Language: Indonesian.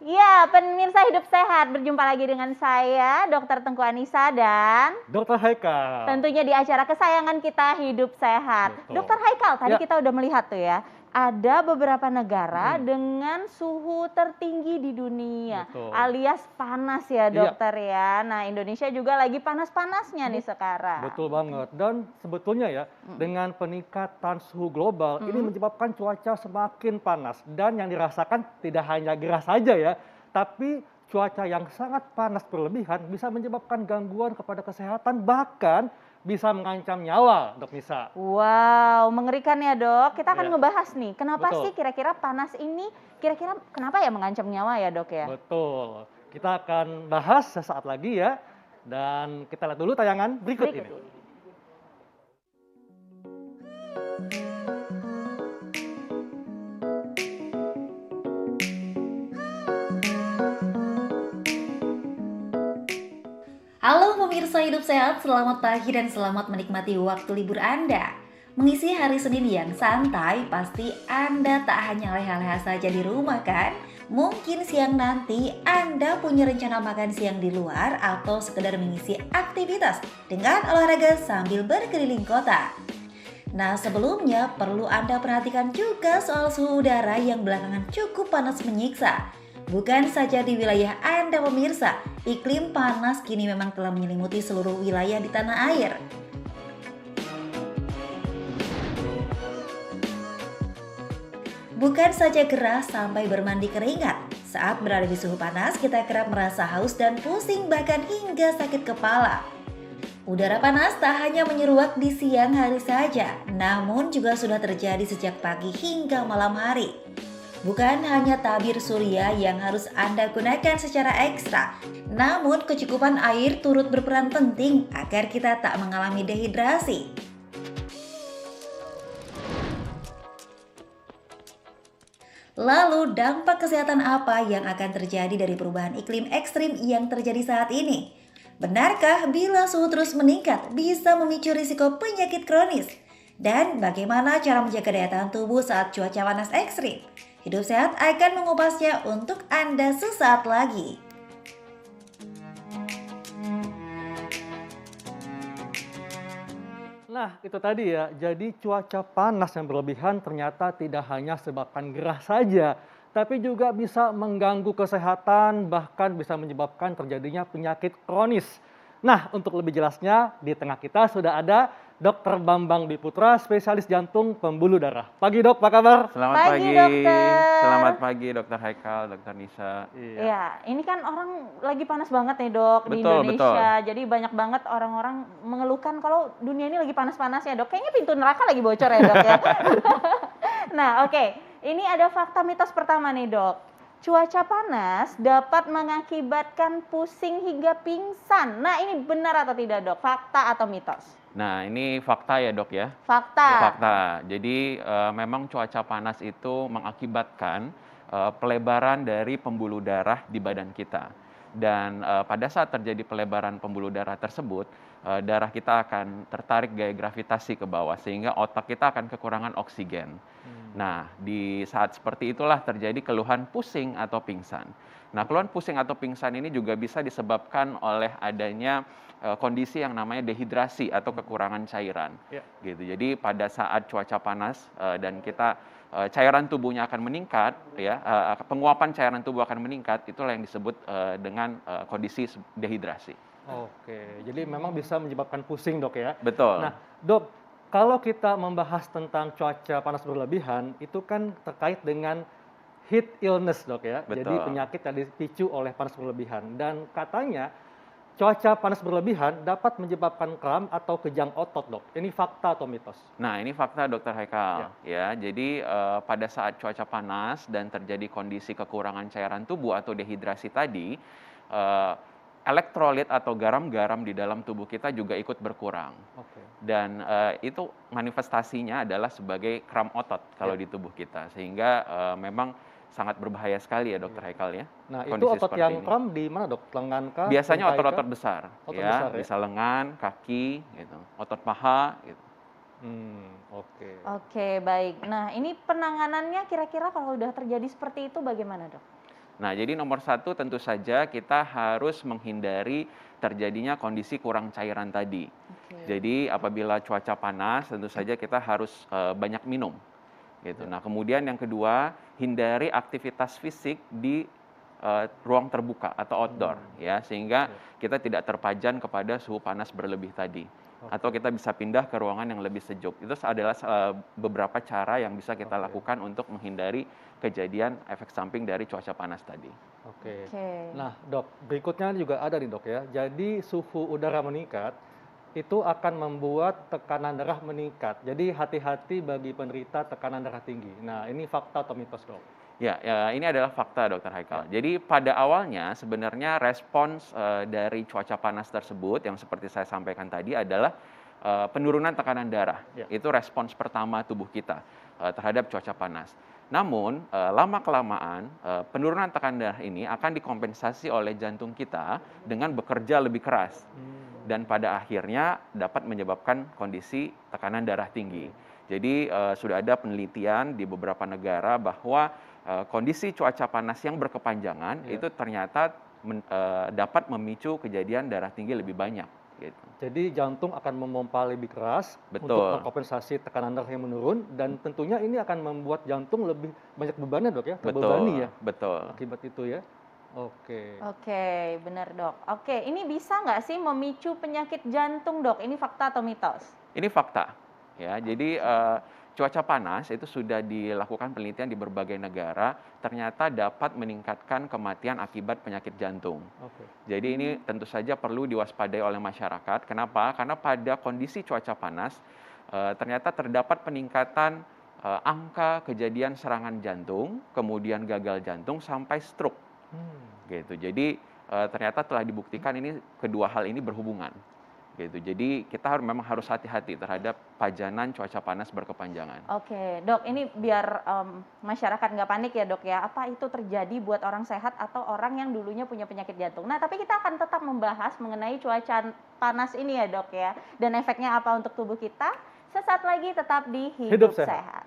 Ya, pemirsa Hidup Sehat, berjumpa lagi dengan saya, Dr. Tengku Anissa dan Dokter Haikal. tentunya di acara kesayangan kita Hidup Sehat. Betul. Dr. Haikal, tadi Ya. kita udah melihat tuh ya, ada beberapa negara dengan suhu tertinggi di dunia, Betul. alias panas ya Iya. dokter ya. Nah, Indonesia juga lagi panas-panasnya nih sekarang. Betul banget. Dan sebetulnya ya, dengan peningkatan suhu global, ini menyebabkan cuaca semakin panas. Dan yang dirasakan tidak hanya gerah saja ya, tapi cuaca yang sangat panas berlebihan bisa menyebabkan gangguan kepada kesehatan, bahkan bisa mengancam nyawa, Dok Nisa. Wow, mengerikan ya dok. Kita akan Iya. ngebahas nih, kenapa Betul. sih kira-kira panas ini, kira-kira kenapa ya mengancam nyawa ya dok ya? Betul. Kita akan bahas sesaat lagi ya. Dan kita lihat dulu tayangan berikut ini. Halo pemirsa Hidup Sehat, selamat pagi dan selamat menikmati waktu libur Anda. Mengisi hari Senin yang santai, pasti Anda tak hanya leha-leha saja di rumah kan? Mungkin siang nanti Anda punya rencana makan siang di luar atau sekedar mengisi aktivitas dengan olahraga sambil berkeliling kota. Nah, sebelumnya perlu Anda perhatikan juga soal suhu udara yang belakangan cukup panas menyiksa. Bukan saja di wilayah Anda pemirsa, iklim panas kini memang telah menyelimuti seluruh wilayah di tanah air. Bukan saja gerah sampai bermandi keringat, saat berada di suhu panas kita kerap merasa haus dan pusing bahkan hingga sakit kepala. Udara panas tak hanya menyeruak di siang hari saja, namun juga sudah terjadi sejak pagi hingga malam hari. Bukan hanya tabir surya yang harus Anda gunakan secara ekstra, namun kecukupan air turut berperan penting agar kita tak mengalami dehidrasi. Lalu dampak kesehatan apa yang akan terjadi dari perubahan iklim ekstrim yang terjadi saat ini? Benarkah bila suhu terus meningkat bisa memicu risiko penyakit kronis? Dan bagaimana cara menjaga daya tahan tubuh saat cuaca panas ekstrim? Hidup Sehat akan mengupasnya untuk Anda sesaat lagi. Nah, itu tadi ya. Jadi cuaca panas yang berlebihan ternyata tidak hanya sebabkan gerah saja, tapi juga bisa mengganggu kesehatan, bahkan bisa menyebabkan terjadinya penyakit kronis. Nah, untuk lebih jelasnya, di tengah kita sudah ada Dr. Bambang Biputra, spesialis jantung pembuluh darah. Pagi dok, apa kabar? Selamat Pagi, pagi, dokter. selamat pagi Dokter Haikal, Dokter Nisa. Iya, ini kan orang lagi panas banget nih dok di Betul, Indonesia. Jadi banyak banget orang-orang mengeluhkan kalau dunia ini lagi panas-panasnya dok. Kayaknya pintu neraka lagi bocor ya dok ya. Nah oke, ini ada fakta mitos pertama nih dok. Cuaca panas dapat mengakibatkan pusing hingga pingsan. Nah ini benar atau tidak dok? Fakta atau mitos? Nah, ini fakta ya dok ya? Fakta. Fakta. Jadi memang cuaca panas itu mengakibatkan pelebaran dari pembuluh darah di badan kita. Dan pada saat terjadi pelebaran pembuluh darah tersebut, darah kita akan tertarik gaya gravitasi ke bawah sehingga otak kita akan kekurangan oksigen. Nah, di saat seperti itulah terjadi keluhan pusing atau pingsan. Nah, keluhan pusing atau pingsan ini juga bisa disebabkan oleh adanya kondisi yang namanya dehidrasi atau kekurangan cairan. Ya. Gitu. Jadi pada saat cuaca panas dan kita cairan tubuhnya akan meningkat, ya, penguapan cairan tubuh akan meningkat, itulah yang disebut dengan kondisi dehidrasi. Oke, jadi memang bisa menyebabkan pusing dok ya. Betul. Nah dok, kalau kita membahas tentang cuaca panas berlebihan, itu kan terkait dengan heat illness dok ya. Betul. Jadi penyakit yang dipicu oleh panas berlebihan. Dan katanya cuaca panas berlebihan dapat menyebabkan kram atau kejang otot dok. Ini fakta atau mitos? Nah, ini fakta Dokter Haikal. Ya, jadi pada saat cuaca panas dan terjadi kondisi kekurangan cairan tubuh atau dehidrasi tadi, eh, elektrolit atau garam-garam di dalam tubuh kita juga ikut berkurang. Oke. Dan itu manifestasinya adalah sebagai kram otot kalau di tubuh kita, sehingga memang sangat berbahaya sekali ya Dokter Haikal ya. Nah itu kondisi otot seperti yang ini. kram di mana dok? Lengan kah? Biasanya Lutut kah? otot-otot besar, Otot ya, besar ya? bisa lengan, kaki, gitu, otot paha, gitu. Oke. Oke baik. Nah ini penanganannya kira-kira kalau udah terjadi seperti itu bagaimana dok? Nah, jadi nomor satu tentu saja kita harus menghindari terjadinya kondisi kurang cairan tadi. Oke. Jadi apabila cuaca panas, tentu saja kita harus banyak minum, gitu. Ya. Nah, kemudian yang kedua, hindari aktivitas fisik di ruang terbuka atau outdoor, ya, sehingga kita tidak terpajan kepada suhu panas berlebih tadi. Atau kita bisa pindah ke ruangan yang lebih sejuk. Itu adalah beberapa cara yang bisa kita lakukan untuk menghindari kejadian efek samping dari cuaca panas tadi. Oke. Oke. Nah, Dok, berikutnya juga ada nih, Dok ya. Jadi suhu udara meningkat itu akan membuat tekanan darah meningkat. Jadi hati-hati bagi penderita tekanan darah tinggi. Nah, ini fakta atau mitos, Dok? Ya, ini adalah fakta, Dokter Haikal. Jadi pada awalnya sebenarnya respons dari cuaca panas tersebut yang seperti saya sampaikan tadi adalah penurunan tekanan darah. Ya. Itu respons pertama tubuh kita terhadap cuaca panas. Namun lama-kelamaan penurunan tekanan darah ini akan dikompensasi oleh jantung kita dengan bekerja lebih keras dan pada akhirnya dapat menyebabkan kondisi tekanan darah tinggi. Jadi sudah ada penelitian di beberapa negara bahwa kondisi cuaca panas yang berkepanjangan itu ternyata dapat memicu kejadian darah tinggi lebih banyak. Gitu. Jadi jantung akan memompa lebih keras untuk Betul. mengkompensasi tekanan darah yang menurun dan tentunya ini akan membuat jantung lebih banyak bebannya, Dok ya, terbebani ya Betul. akibat itu ya. Oke. Oke, benar Dok. Oke, ini bisa nggak sih memicu penyakit jantung Dok? Ini fakta atau mitos? Ini fakta, ya. Jadi cuaca panas itu sudah dilakukan penelitian di berbagai negara, ternyata dapat meningkatkan kematian akibat penyakit jantung. Oke. Jadi ini tentu saja perlu diwaspadai oleh masyarakat. Kenapa? Karena pada kondisi cuaca panas, ternyata terdapat peningkatan angka kejadian serangan jantung, kemudian gagal jantung sampai stroke. Gitu. Jadi ternyata telah dibuktikan ini kedua hal ini berhubungan. Gitu. Jadi kita memang harus hati-hati terhadap pajanan cuaca panas berkepanjangan. Oke, Dok, ini biar masyarakat nggak panik ya Dok ya, apa itu terjadi buat orang sehat atau orang yang dulunya punya penyakit jantung. Nah, tapi kita akan tetap membahas mengenai cuaca panas ini ya Dok ya, dan efeknya apa untuk tubuh kita. Sesaat lagi tetap di Hidup Hidup Sehat. Sehat.